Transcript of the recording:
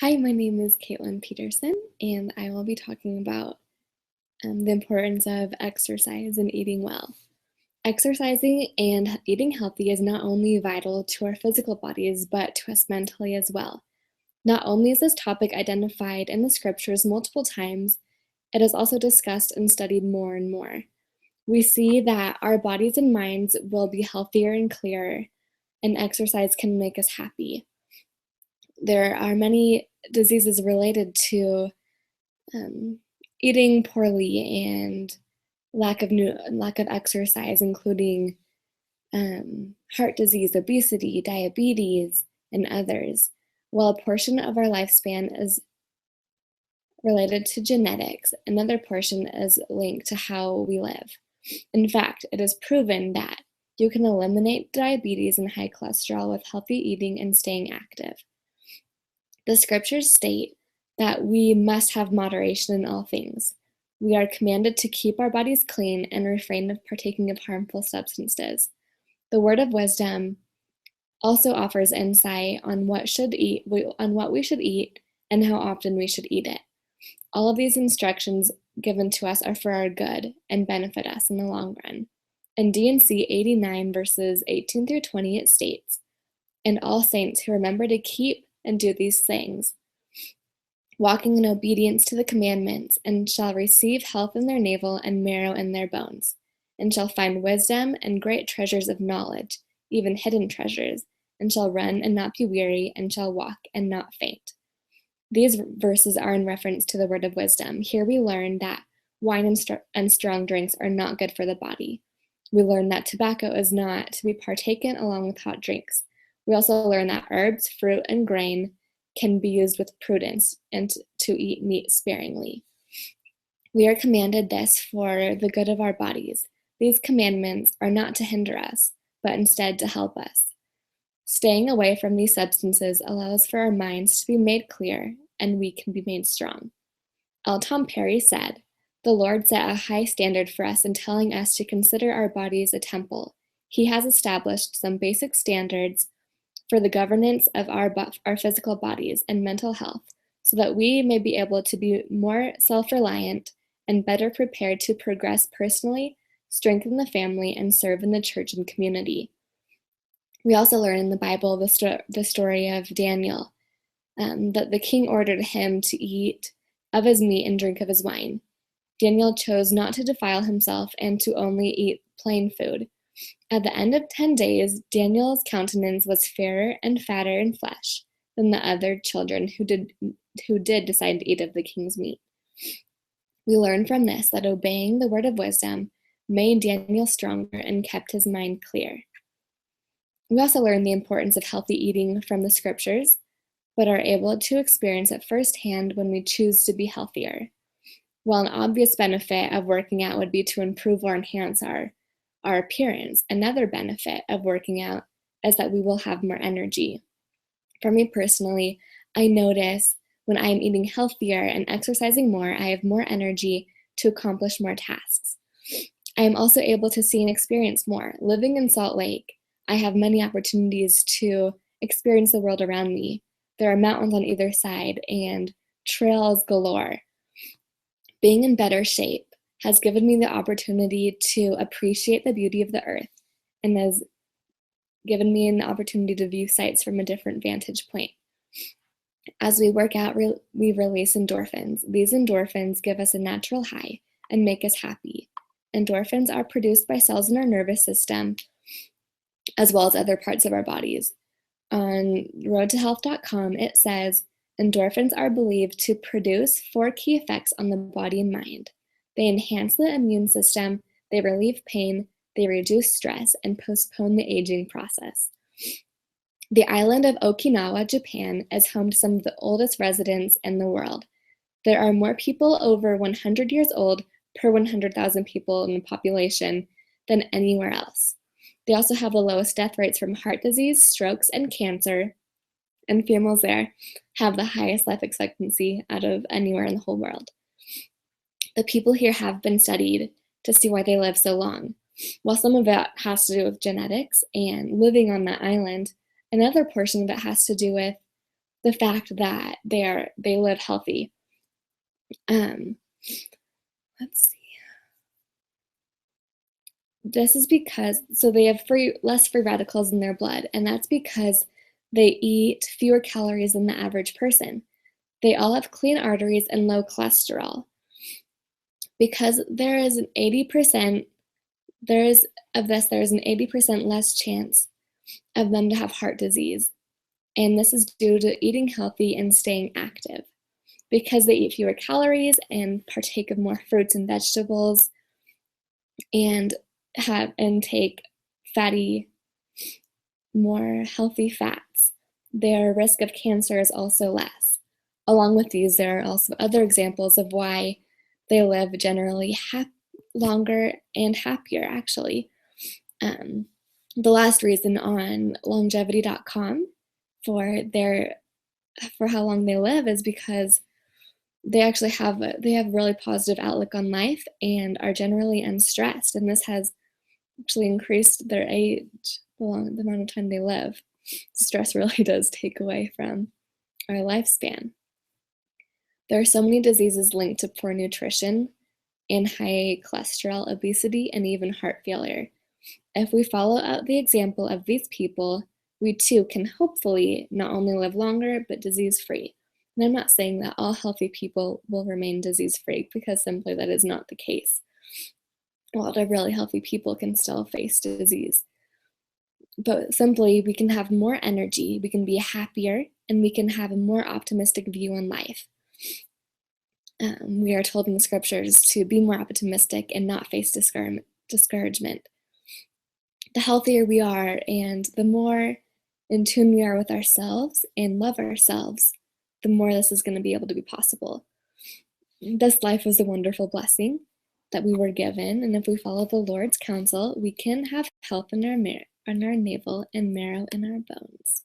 Hi, my name is Caitlin Peterson, and I will be talking about the importance of exercise and eating well. Exercising and eating healthy is not only vital to our physical bodies, but to us mentally as well. Not only is this topic identified in the scriptures multiple times, it is also discussed and studied more and more. We see that our bodies and minds will be healthier and clearer, and exercise can make us happy. There are many diseases related to um, eating poorly and lack of exercise, including heart disease, obesity, diabetes, and others. While a portion of our lifespan is related to genetics, another portion is linked to how we live. In fact, it is proven that you can eliminate diabetes and high cholesterol with healthy eating and staying active. The scriptures state that we must have moderation in all things. We are commanded to keep our bodies clean and refrain from partaking of harmful substances. The word of wisdom also offers insight on what we should eat and how often we should eat it. All of these instructions given to us are for our good and benefit us in the long run. In D&C 89 verses 18 through 20 it states, "And all saints who remember to keep and do these things, walking in obedience to the commandments, and shall receive health in their navel and marrow in their bones, and shall find wisdom and great treasures of knowledge, even hidden treasures, and shall run and not be weary, and shall walk and not faint." These verses are in reference to the word of wisdom. Here we learn that wine and strong drinks are not good for the body. We learn that tobacco is not to be partaken along with hot drinks. We also learn that herbs, fruit, and grain can be used with prudence and to eat meat sparingly. We are commanded this for the good of our bodies. These commandments are not to hinder us, but instead to help us. Staying away from these substances allows for our minds to be made clear and we can be made strong. L. Tom Perry said, "The Lord set a high standard for us in telling us to consider our bodies a temple. He has established some basic standards for the governance of our physical bodies and mental health so that we may be able to be more self-reliant and better prepared to progress personally, strengthen the family, and serve in the church and community." We also learn in the Bible the story of Daniel, that the king ordered him to eat of his meat and drink of his wine. Daniel chose not to defile himself and to only eat plain food. At the end of 10 days, Daniel's countenance was fairer and fatter in flesh than the other children who did decide to eat of the king's meat. We learn from this that obeying the word of wisdom made Daniel stronger and kept his mind clear. We also learn the importance of healthy eating from the scriptures, but are able to experience it firsthand when we choose to be healthier. While an obvious benefit of working out would be to improve or enhance our appearance, another benefit of working out is that we will have more energy. For me personally, I notice when I am eating healthier and exercising more, I have more energy to accomplish more tasks. I am also able to see and experience more. Living in Salt Lake, I have many opportunities to experience the world around me. There are mountains on either side and trails galore. Being in better shape has given me the opportunity to appreciate the beauty of the earth and has given me an opportunity to view sights from a different vantage point. As we work out, we release endorphins. These endorphins give us a natural high and make us happy. Endorphins are produced by cells in our nervous system as well as other parts of our bodies. On roadtohealth.com, it says, "Endorphins are believed to produce 4 key effects on the body and mind. They enhance the immune system, they relieve pain, they reduce stress, and postpone the aging process." The island of Okinawa, Japan, is home to some of the oldest residents in the world. There are more people over 100 years old per 100,000 people in the population than anywhere else. They also have the lowest death rates from heart disease, strokes, and cancer, and females there have the highest life expectancy out of anywhere in the whole world. The people here have been studied to see why they live so long. While some of it has to do with genetics and living on that island, another portion of it has to do with the fact that they live healthy. Um, let's see. This is because they have less free radicals in their blood, and that's because they eat fewer calories than the average person. They all have clean arteries and low cholesterol. Because there is an 80% there is there is an 80% less chance of them to have heart disease. And this is due to eating healthy and staying active. Because they eat fewer calories and partake of more fruits and vegetables and take fatty, more healthy fats, their risk of cancer is also less. Along with these, there are also other examples of why they live generally longer and happier, actually. The last reason on longevity.com for how long they live is because they actually have really positive outlook on life and are generally unstressed, and this has actually increased their age, the amount of time they live. Stress really does take away from our lifespan. There are so many diseases linked to poor nutrition and high cholesterol, obesity, and even heart failure. If we follow out the example of these people, we too can hopefully not only live longer, but disease-free. And I'm not saying that all healthy people will remain disease-free, because simply that is not the case. A lot of really healthy people can still face disease. But simply, we can have more energy, we can be happier, and we can have a more optimistic view on life. We are told in the scriptures to be more optimistic and not face discouragement. The healthier we are and the more in tune we are with ourselves and love ourselves, the more this is going to be able to be possible. This life is a wonderful blessing that we were given, and if we follow the Lord's counsel, we can have health in our navel and marrow in our bones.